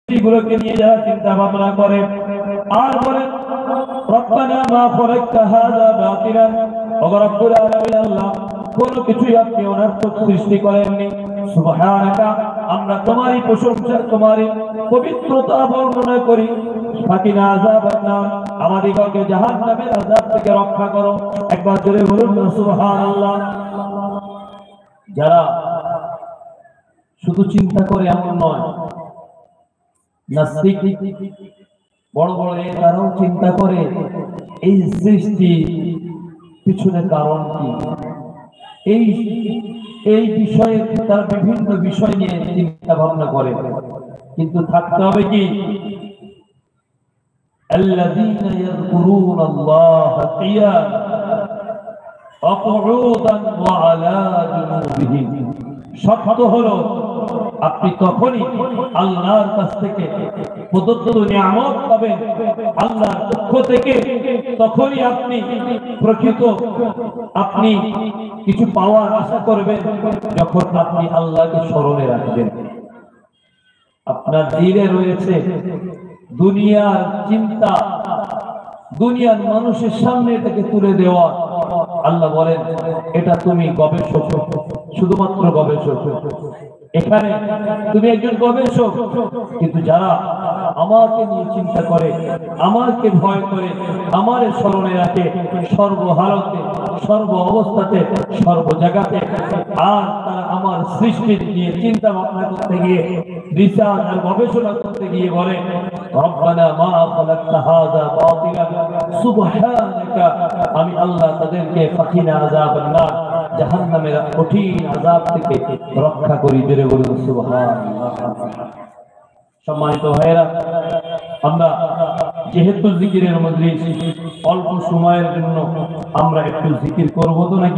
সৃষ্টিগুলোকে নিয়ে যারা চিন্তা ভাবনা করে আর বলে রব্বানা মা খলাকতা হাযা বাতিলান, ওগো রব্বুল আলামিন আল্লাহ কোনো কিছুই আপনি অনর্থক সৃষ্টি করেননি। সুবহানাকা, আমরা তোমারই প্রশংসা, তোমারই পবিত্রতা বর্ণনা করি। ফাকিনা আযাবান নার, আমাদিগকে জাহান্নামের আযাব থেকে রক্ষা করো। একবার জোরে বলুন না সুবহানাল্লাহ। যারা শুধু চিন্তা করে এমন নয়, নাস্তিক বড় বড় তারাও চিন্তা করে এই সৃষ্টি পিছনে কারণ কি, এই এই বিষয়ে তারা বিভিন্ন বিষয় নিয়ে চিন্তা ভাবনা করে। কিন্তু থাকতে হবে কি আল্লাযীনা ইয়াযকুরুনাল্লাহা কিয়ামান ওয়া কুউদান ওয়া আলা জুনুবিহিম। শর্ত হলো আপনি তখনই আল্লাহর কাছ থেকে প্রদত্ত নিয়ামত পাবেন, আল্লাহর পক্ষ থেকে তখনই আপনি প্রকৃত আপনি কিছু পাওয়ার আশা করবেন যখন আপনি আল্লাহকে স্মরণে রাখবেন। আপনার দিলে রয়েছে দুনিয়ার চিন্তা, দুনিয়ার মানুষের সামনে এটাকে তুলে দেওয়া। আল্লাহ বলেন এটা তুমি গবেষক, শুধুমাত্র গবেষক, এখানে তুমি একজন গবেষক। কিন্তু যারা আমাকে নিয়ে চিন্তা করে, আমাকে ভয় করে, আমার স্মরণে রাখে সর্বহালতে, সর্ব অবস্থাতে, সর্ব জায়গাতে, আর তারা আমার সৃষ্টি নিয়ে চিন্তা ভাবনা করতে গিয়ে, রিসার্চ আর গবেষণা করতে গিয়ে বলে রব্বানা মা খালাকতা হাযা বাতিলান সুবহানাকা, আমি আল্লাহ তাদেরকে ফাকিনা আযাবান নার, জাহান্নামের কঠিন আযাব থেকে রক্ষা করি। জোরে বলুন সুবহানাল্লাহ। সম্মানিত ভাইরা, আমরা যেহেতু জিকিরের মজলিস, অল্প সময়ের জন্য আমরা একটু জিকির করব তো নাকি?